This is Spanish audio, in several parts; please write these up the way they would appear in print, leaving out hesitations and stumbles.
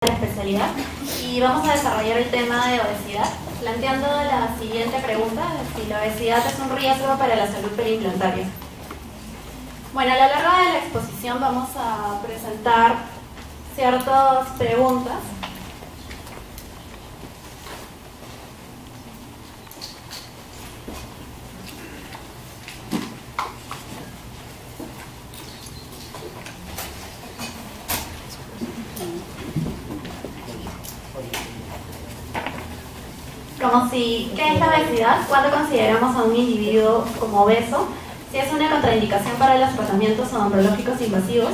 la especialidad y vamos a desarrollar el tema de obesidad, planteando la siguiente pregunta: si la obesidad es un riesgo para la salud periimplantaria. Bueno, a lo largo de la exposición vamos a presentar ciertas preguntas. Como si, ¿qué es la obesidad? ¿Cuándo consideramos a un individuo como obeso? Si es una contraindicación para los tratamientos odontológicos invasivos.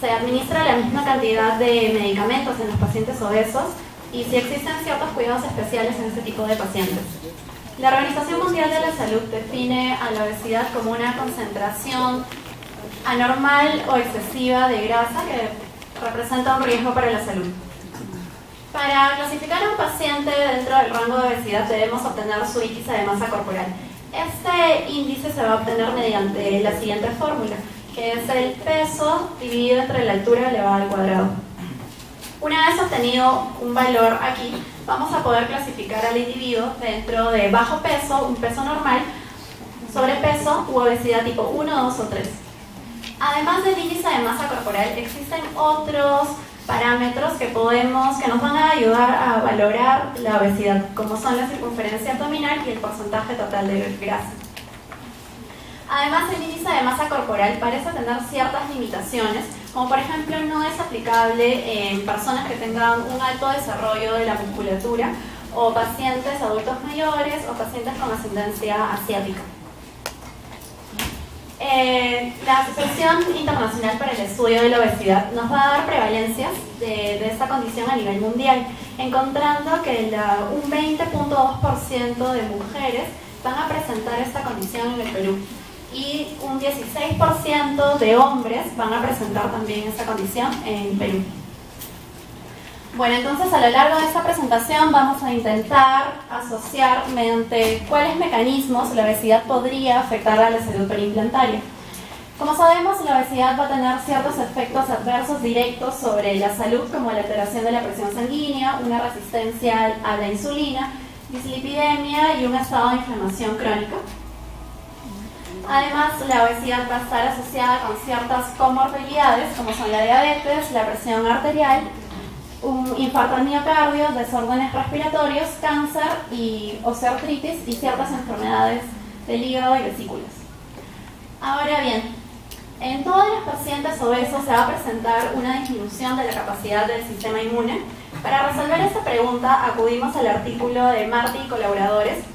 Se administra la misma cantidad de medicamentos en los pacientes obesos y si existen ciertos cuidados especiales en este tipo de pacientes. La Organización Mundial de la Salud define a la obesidad como una concentración anormal o excesiva de grasa que representa un riesgo para la salud. Para clasificar a un paciente dentro del rango de obesidad debemos obtener su índice de masa corporal. Este índice se va a obtener mediante la siguiente fórmula, que es el peso dividido entre la altura elevada al cuadrado. Una vez obtenido un valor aquí, vamos a poder clasificar al individuo dentro de bajo peso, un peso normal, sobrepeso u obesidad tipo 1, 2 o 3. Además del índice de masa corporal, existen otros parámetros que nos van a ayudar a valorar la obesidad, como son la circunferencia abdominal y el porcentaje total de grasa. Además, el índice de masa corporal parece tener ciertas limitaciones, como por ejemplo no es aplicable en personas que tengan un alto desarrollo de la musculatura o pacientes adultos mayores o pacientes con ascendencia asiática. La Asociación Internacional para el Estudio de la Obesidad nos va a dar prevalencias de esta condición a nivel mundial, encontrando que un 20.2% de mujeres van a presentar esta condición en el Perú y un 16% de hombres van a presentar también esta condición en Perú. Bueno, entonces a lo largo de esta presentación vamos a intentar asociar mediante cuáles mecanismos la obesidad podría afectar a la salud periimplantaria. Como sabemos, la obesidad va a tener ciertos efectos adversos directos sobre la salud, como la alteración de la presión sanguínea, una resistencia a la insulina, dislipidemia y un estado de inflamación crónica. Además, la obesidad va a estar asociada con ciertas comorbilidades, como son la diabetes, la presión arterial, un infarto al miocardio, desórdenes respiratorios, cáncer y osteoartritis y ciertas enfermedades del hígado y vesículas. Ahora bien, en todos los pacientes obesos se va a presentar una disminución de la capacidad del sistema inmune. Para resolver esta pregunta acudimos al artículo de Marty y colaboradores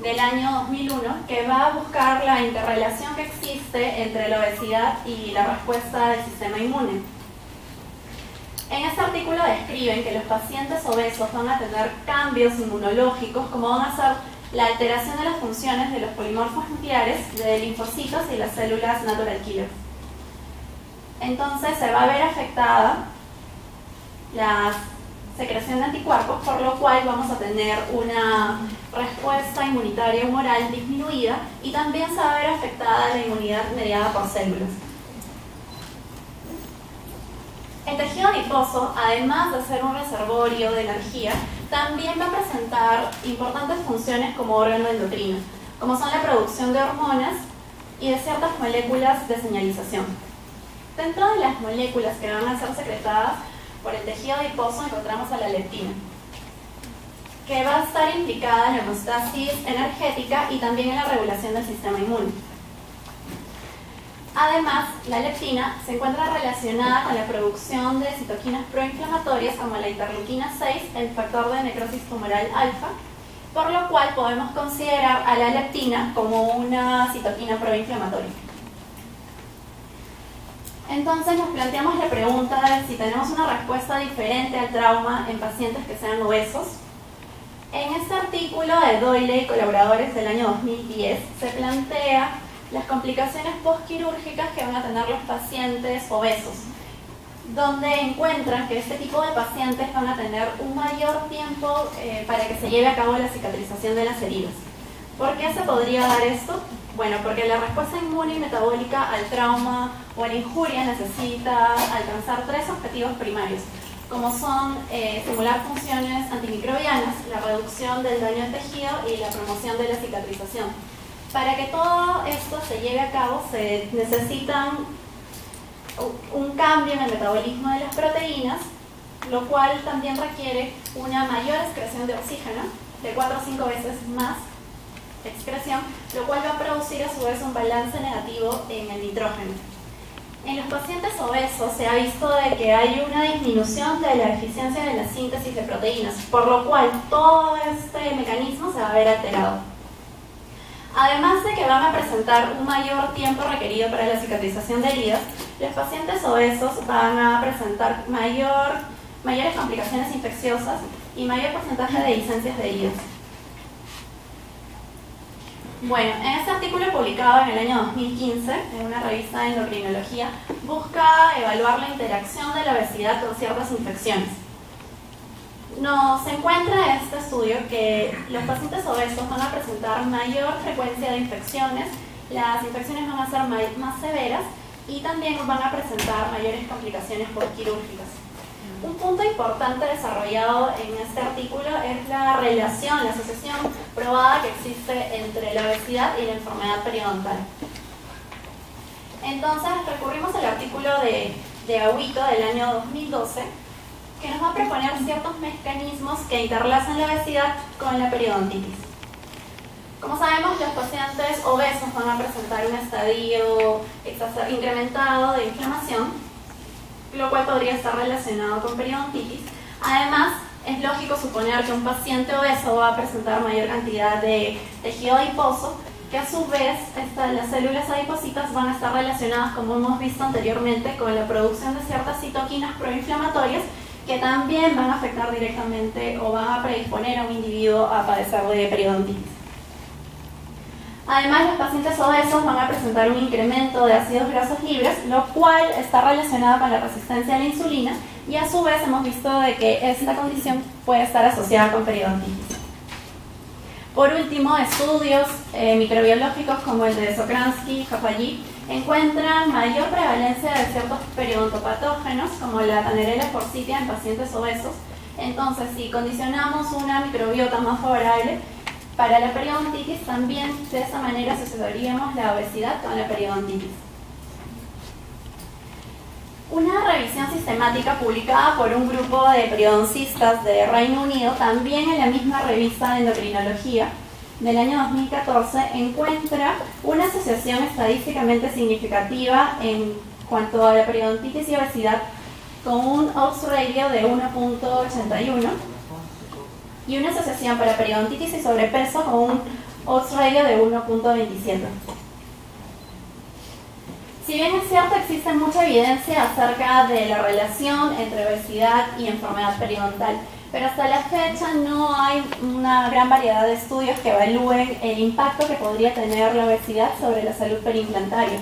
del año 2001 que va a buscar la interrelación que existe entre la obesidad y la respuesta del sistema inmune. En este artículo describen que los pacientes obesos van a tener cambios inmunológicos, como van a ser la alteración de las funciones de los polimorfos nucleares, de linfocitos y las células natural killer. Entonces se va a ver afectada la secreción de anticuerpos, por lo cual vamos a tener una respuesta inmunitaria humoral disminuida y también se va a ver afectada la inmunidad mediada por células. El tejido adiposo, además de ser un reservorio de energía, también va a presentar importantes funciones como órgano endocrino, como son la producción de hormonas y de ciertas moléculas de señalización. Dentro de las moléculas que van a ser secretadas por el tejido adiposo encontramos a la leptina, que va a estar implicada en la homeostasis energética y también en la regulación del sistema inmune. Además, la leptina se encuentra relacionada con la producción de citoquinas proinflamatorias como la interleuquina 6, el factor de necrosis tumoral alfa, por lo cual podemos considerar a la leptina como una citoquina proinflamatoria. Entonces nos planteamos la pregunta de si tenemos una respuesta diferente al trauma en pacientes que sean obesos. En este artículo de Doyle y colaboradores del año 2010 se plantea las complicaciones postquirúrgicas que van a tener los pacientes obesos, donde encuentran que este tipo de pacientes van a tener un mayor tiempo para que se lleve a cabo la cicatrización de las heridas. ¿Por qué se podría dar esto? Bueno, porque la respuesta inmune y metabólica al trauma o a la injuria necesita alcanzar tres objetivos primarios. como son simular funciones antimicrobianas, la reducción del daño al tejido y la promoción de la cicatrización. Para que todo esto se lleve a cabo se necesitan un cambio en el metabolismo de las proteínas, lo cual también requiere una mayor excreción de oxígeno, de 4 o 5 veces más excreción, lo cual va a producir a su vez un balance negativo en el nitrógeno. En los pacientes obesos se ha visto de que hay una disminución de la eficiencia de la síntesis de proteínas, por lo cual todo este mecanismo se va a ver alterado. Además de que van a presentar un mayor tiempo requerido para la cicatrización de heridas, los pacientes obesos van a presentar mayores complicaciones infecciosas y mayor porcentaje de licencias de heridas. Bueno, en este artículo publicado en el año 2015, en una revista de endocrinología, busca evaluar la interacción de la obesidad con ciertas infecciones. Nos encuentra este estudio que los pacientes obesos van a presentar mayor frecuencia de infecciones, las infecciones van a ser más severas y también van a presentar mayores complicaciones postquirúrgicas. Un punto importante desarrollado en este artículo es la relación, la asociación probada que existe entre la obesidad y la enfermedad periodontal. Entonces recurrimos al artículo de Agüito del año 2012, que nos va a proponer ciertos mecanismos que interlazan la obesidad con la periodontitis. Como sabemos, los pacientes obesos van a presentar un estadio incrementado de inflamación, lo cual podría estar relacionado con periodontitis. Además, es lógico suponer que un paciente obeso va a presentar mayor cantidad de tejido adiposo, que a su vez las células adipositas van a estar relacionadas, como hemos visto anteriormente, con la producción de ciertas citoquinas proinflamatorias que también van a afectar directamente o van a predisponer a un individuo a padecer de periodontitis. Además, los pacientes obesos van a presentar un incremento de ácidos grasos libres, lo cual está relacionado con la resistencia a la insulina y a su vez hemos visto de que esta condición puede estar asociada con periodontitis. Por último, estudios microbiológicos como el de Sokransky y Jafallí encuentran mayor prevalencia de ciertos periodontopatógenos como la Tannerella forsythia en pacientes obesos. Entonces, si condicionamos una microbiota más favorable para la periodontitis, también de esa manera asociaríamos la obesidad con la periodontitis. Una revisión sistemática publicada por un grupo de periodoncistas de Reino Unido, también en la misma revista de endocrinología del año 2014, encuentra una asociación estadísticamente significativa en cuanto a la periodontitis y obesidad con un odds ratio de 1.81 y una asociación para periodontitis y sobrepeso con un odds ratio de 1.27. Si bien es cierto, existe mucha evidencia acerca de la relación entre obesidad y enfermedad periodontal, pero hasta la fecha no hay una gran variedad de estudios que evalúen el impacto que podría tener la obesidad sobre la salud periimplantaria.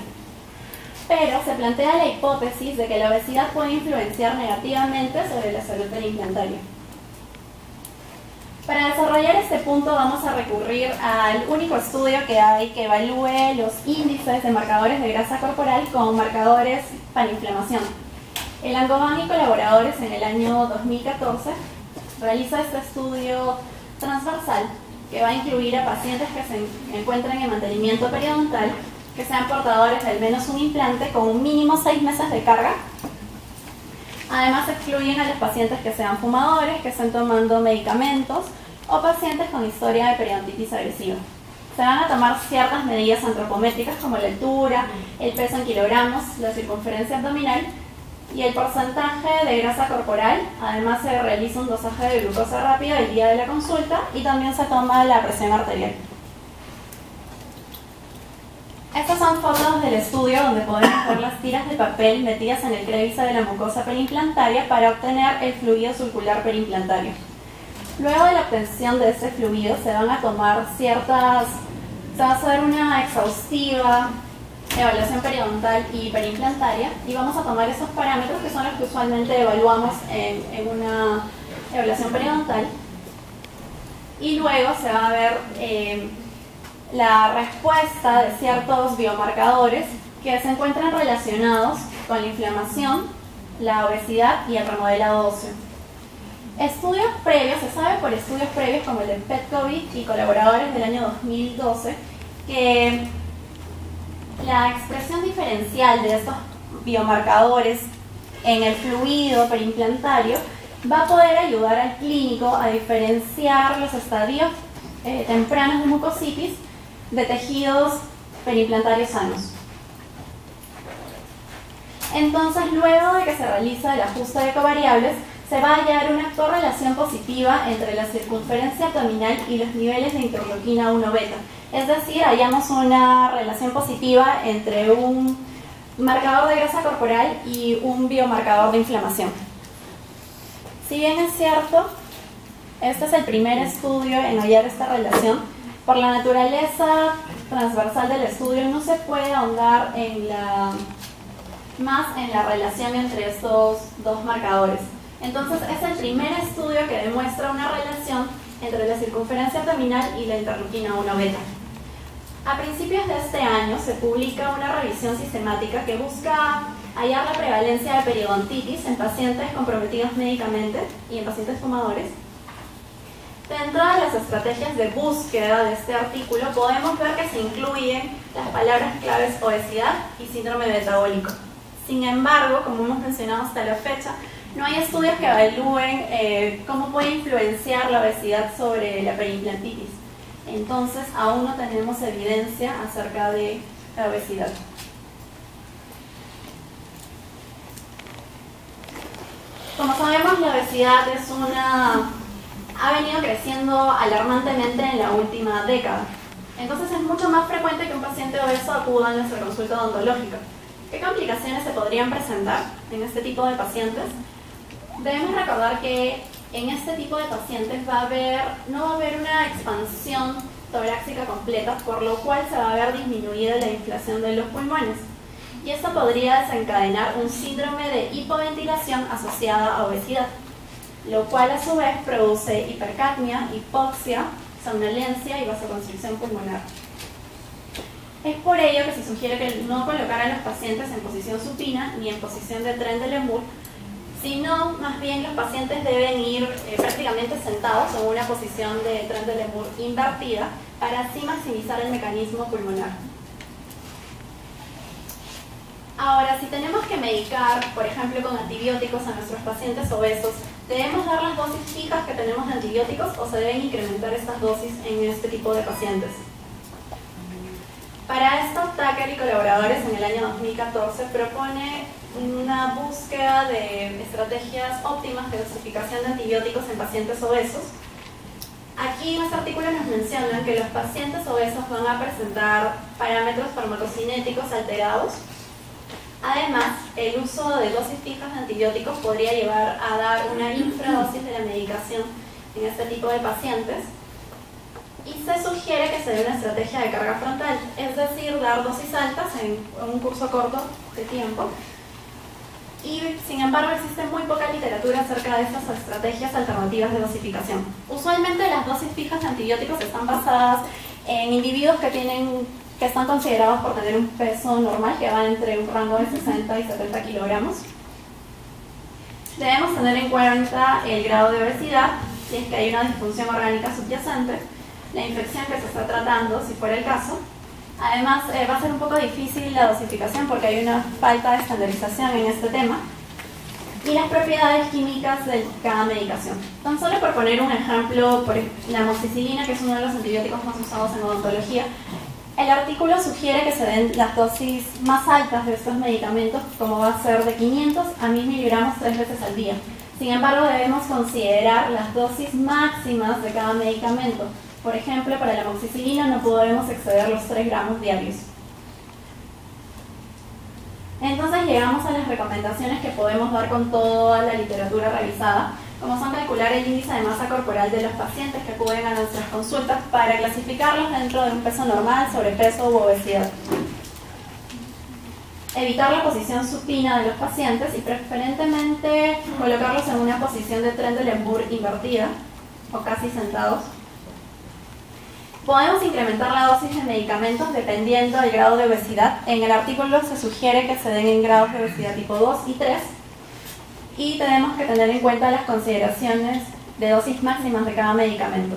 Pero se plantea la hipótesis de que la obesidad puede influenciar negativamente sobre la salud periimplantaria. Para desarrollar este punto vamos a recurrir al único estudio que hay que evalúe los índices de marcadores de grasa corporal con marcadores para inflamación. El Langevin y colaboradores en el año 2014 realiza este estudio transversal que va a incluir a pacientes que se encuentren en mantenimiento periodontal, que sean portadores de al menos un implante con un mínimo 6 meses de carga. Además excluyen a los pacientes que sean fumadores, que estén tomando medicamentos o pacientes con historia de periodontitis agresiva. Se van a tomar ciertas medidas antropométricas como la altura, el peso en kilogramos, la circunferencia abdominal y el porcentaje de grasa corporal. Además se realiza un dosaje de glucosa rápida el día de la consulta y también se toma la presión arterial. Estas son fotos del estudio donde podemos ver las tiras de papel metidas en el clevice de la mucosa periimplantaria para obtener el fluido circular periimplantario. Luego de la obtención de este fluido se van a tomar se va a hacer una exhaustiva evaluación periodontal y periimplantaria y vamos a tomar esos parámetros que son los que usualmente evaluamos en una evaluación periodontal y luego se va a ver la respuesta de ciertos biomarcadores que se encuentran relacionados con la inflamación, la obesidad y el remodelado óseo. Estudios previos, se sabe por estudios previos como el de Petkovic y colaboradores del año 2012, que la expresión diferencial de estos biomarcadores en el fluido perimplantario va a poder ayudar al clínico a diferenciar los estadios tempranos de mucositis de tejidos perimplantarios sanos. Entonces, luego de que se realiza el ajuste de covariables, se va a hallar una correlación positiva entre la circunferencia abdominal y los niveles de interleuquina 1 beta. Es decir, hallamos una relación positiva entre un marcador de grasa corporal y un biomarcador de inflamación. Si bien es cierto, este es el primer estudio en hallar esta relación, por la naturaleza transversal del estudio no se puede ahondar más en la relación entre estos dos marcadores. Entonces es el primer estudio que demuestra una relación entre la circunferencia abdominal y la interleuquina 1 beta. A principios de este año se publica una revisión sistemática que busca hallar la prevalencia de periodontitis en pacientes comprometidos médicamente y en pacientes fumadores. Dentro de las estrategias de búsqueda de este artículo podemos ver que se incluyen las palabras claves obesidad y síndrome metabólico. Sin embargo, como hemos mencionado hasta la fecha, no hay estudios que evalúen cómo puede influenciar la obesidad sobre la perimplantitis. Entonces, aún no tenemos evidencia acerca de la obesidad. Como sabemos, la obesidad ha venido creciendo alarmantemente en la última década. Entonces, es mucho más frecuente que un paciente obeso acuda a nuestra consulta odontológica. ¿Qué complicaciones se podrían presentar en este tipo de pacientes? Debemos recordar que en este tipo de pacientes no va a haber una expansión torácica completa, por lo cual se va a ver disminuida la inflación de los pulmones. Y esto podría desencadenar un síndrome de hipoventilación asociada a obesidad, lo cual a su vez produce hipercapnia, hipoxia, somnolencia y vasoconstricción pulmonar. Es por ello que se sugiere que no colocar a los pacientes en posición supina ni en posición de Trendelenburg, sino más bien los pacientes deben ir prácticamente sentados en una posición de Trendelenburg invertida para así maximizar el mecanismo pulmonar. Ahora, si tenemos que medicar, por ejemplo, con antibióticos a nuestros pacientes obesos, ¿debemos dar las dosis fijas que tenemos de antibióticos o se deben incrementar estas dosis en este tipo de pacientes? Para esto, Tucker y colaboradores en el año 2014 propone una búsqueda de estrategias óptimas de dosificación de antibióticos en pacientes obesos. Aquí en este artículo nos mencionan que los pacientes obesos van a presentar parámetros farmacocinéticos alterados. Además, el uso de dosis fijas de antibióticos podría llevar a dar una infradosis de la medicación en este tipo de pacientes. Y se sugiere que se dé una estrategia de carga frontal, es decir, dar dosis altas en un curso corto de tiempo. Y sin embargo existe muy poca literatura acerca de estas estrategias alternativas de dosificación. Usualmente las dosis fijas de antibióticos están basadas en individuos que están considerados por tener un peso normal que va entre un rango de 60 y 70 kilogramos. Debemos tener en cuenta el grado de obesidad, si es que hay una disfunción orgánica subyacente, la infección que se está tratando, si fuera el caso. Además, va a ser un poco difícil la dosificación porque hay una falta de estandarización en este tema. Y las propiedades químicas de cada medicación. Tan solo por poner un ejemplo, la amoxicilina, que es uno de los antibióticos más usados en odontología, el artículo sugiere que se den las dosis más altas de estos medicamentos, como va a ser de 500 a 1000 miligramos 3 veces al día. Sin embargo, debemos considerar las dosis máximas de cada medicamento. Por ejemplo, para la amoxicilina no podemos exceder los 3 gramos diarios. Entonces llegamos a las recomendaciones que podemos dar con toda la literatura revisada, como son calcular el índice de masa corporal de los pacientes que acuden a nuestras consultas para clasificarlos dentro de un peso normal, sobrepeso u obesidad. Evitar la posición supina de los pacientes y preferentemente colocarlos en una posición de Trendelenburg invertida o casi sentados. Podemos incrementar la dosis de medicamentos dependiendo del grado de obesidad. En el artículo se sugiere que se den en grados de obesidad tipo 2 y 3. y tenemos que tener en cuenta las consideraciones de dosis máximas de cada medicamento.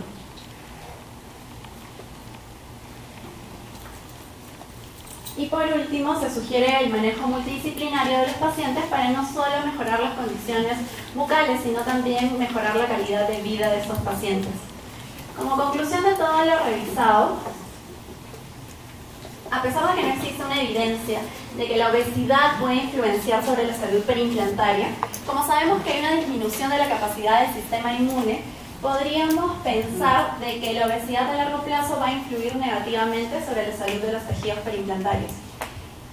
Y por último, se sugiere el manejo multidisciplinario de los pacientes para no solo mejorar las condiciones bucales, sino también mejorar la calidad de vida de estos pacientes. Como conclusión de todo lo revisado, a pesar de que no existe una evidencia de que la obesidad puede influenciar sobre la salud perimplantaria, como sabemos que hay una disminución de la capacidad del sistema inmune, podríamos pensar de que la obesidad a largo plazo va a influir negativamente sobre la salud de los tejidos perimplantarios.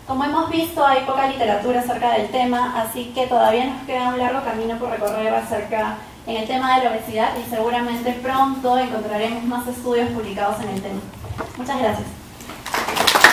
Como hemos visto, hay poca literatura acerca del tema, así que todavía nos queda un largo camino por recorrer acerca en el tema de la obesidad y seguramente pronto encontraremos más estudios publicados en el tema. Muchas gracias.